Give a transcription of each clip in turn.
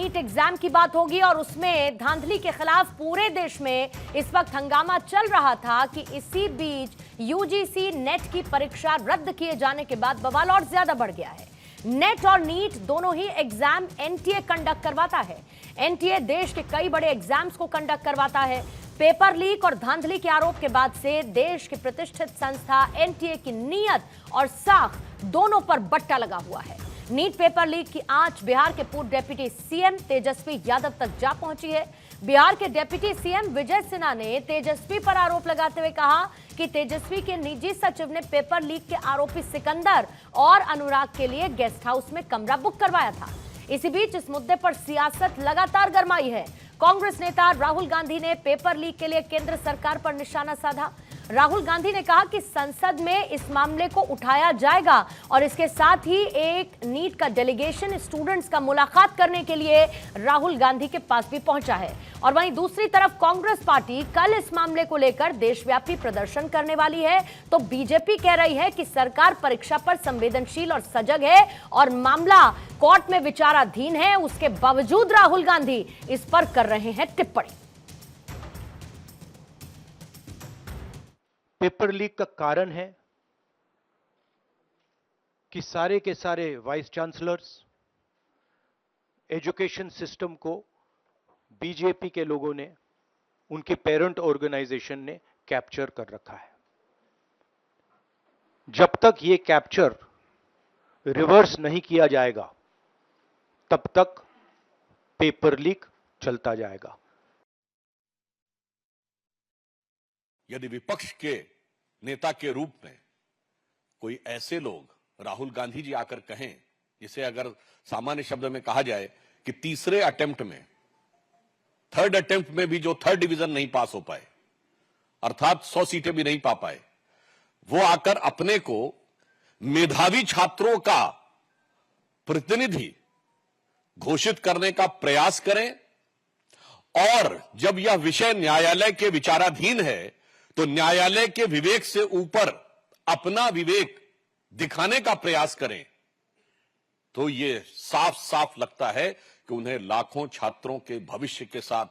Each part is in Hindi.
नीट एग्जाम की बात होगी और उसमें धांधली के खिलाफ पूरे देश में इस वक्त हंगामा चल रहा था कि इसी बीच यूजीसी नेट की परीक्षा रद्द किए जाने के बाद बवाल और ज्यादा बढ़ गया है। नेट और नीट दोनों ही एग्जाम एनटीए कंडक्ट करवाता है। एनटीए देश के कई बड़े एग्जाम्स को कंडक्ट करवाता है। पेपर लीक और धांधली के आरोप के बाद से देश की प्रतिष्ठित संस्था एनटीए की नीयत और साख दोनों पर बट्टा लगा हुआ है। नीट पेपर लीक की आंच बिहार के पूर्व डिप्टी सीएम तेजस्वी यादव तक जा पहुंची है। बिहार के डिप्टी सीएम विजय सिन्हा ने तेजस्वी पर आरोप लगाते हुए कहा कि तेजस्वी के निजी सचिव ने पेपर लीक के आरोपी सिकंदर और अनुराग के लिए गेस्ट हाउस में कमरा बुक करवाया था। इसी बीच इस मुद्दे पर सियासत लगातार गरमाई है। कांग्रेस नेता राहुल गांधी ने पेपर लीक के लिए केंद्र सरकार पर निशाना साधा। राहुल गांधी ने कहा कि संसद में इस मामले को उठाया जाएगा और इसके साथ ही एक नीट का डेलीगेशन स्टूडेंट्स का मुलाकात करने के लिए राहुल गांधी के पास भी पहुंचा है। और वहीं दूसरी तरफ कांग्रेस पार्टी कल इस मामले को लेकर देशव्यापी प्रदर्शन करने वाली है, तो बीजेपी कह रही है कि सरकार परीक्षा पर संवेदनशील और सजग है और मामला कोर्ट में विचाराधीन है। उसके बावजूद राहुल गांधी इस पर कर रहे हैं टिप्पणी। पेपर लीक का कारण है कि सारे के सारे वाइस चांसलर्स, एजुकेशन सिस्टम को बीजेपी के लोगों ने, उनके पेरेंट ऑर्गेनाइजेशन ने कैप्चर कर रखा है। जब तक ये कैप्चर रिवर्स नहीं किया जाएगा तब तक पेपर लीक चलता जाएगा। यदि विपक्ष के नेता के रूप में कोई ऐसे लोग राहुल गांधी जी आकर कहें, जिसे अगर सामान्य शब्द में कहा जाए कि तीसरे अटेम्प्ट में, थर्ड अटेम्प्ट में भी जो थर्ड डिवीजन नहीं पास हो पाए, अर्थात 100 सीटें भी नहीं पा पाए, वो आकर अपने को मेधावी छात्रों का प्रतिनिधि घोषित करने का प्रयास करें और जब यह विषय न्यायालय के विचाराधीन है तो न्यायालय के विवेक से ऊपर अपना विवेक दिखाने का प्रयास करें, तो यह साफ साफ लगता है कि उन्हें लाखों छात्रों के भविष्य के साथ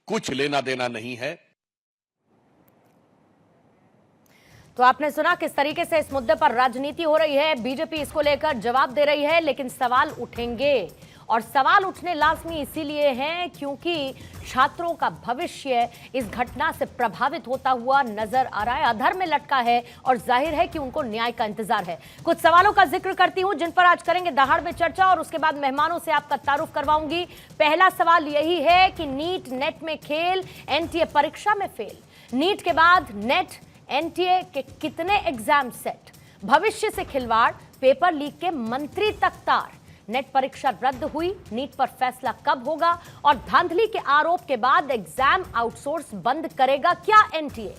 कुछ लेना देना नहीं है। तो आपने सुना किस तरीके से इस मुद्दे पर राजनीति हो रही है। बीजेपी इसको लेकर जवाब दे रही है, लेकिन सवाल उठेंगे और सवाल उठने लाजमी इसीलिए हैं क्योंकि छात्रों का भविष्य इस घटना से प्रभावित होता हुआ नजर आ रहा है, अधर में लटका है और जाहिर है कि उनको न्याय का इंतजार है। कुछ सवालों का जिक्र करती हूं जिन पर आज करेंगे दहाड़ में चर्चा और उसके बाद मेहमानों से आपका तारुफ करवाऊंगी। पहला सवाल यही है कि नीट नेट में खेल, एनटीए परीक्षा में फेल। नीट के बाद नेट, एनटीए के कितने एग्जाम सेट, भविष्य से खिलवाड़, पेपर लीक के मंत्री तक तार। नेट परीक्षा रद्द हुई, नीट पर फैसला कब होगा और धांधली के आरोप के बाद एग्जाम आउटसोर्स बंद करेगा क्या एनटीए?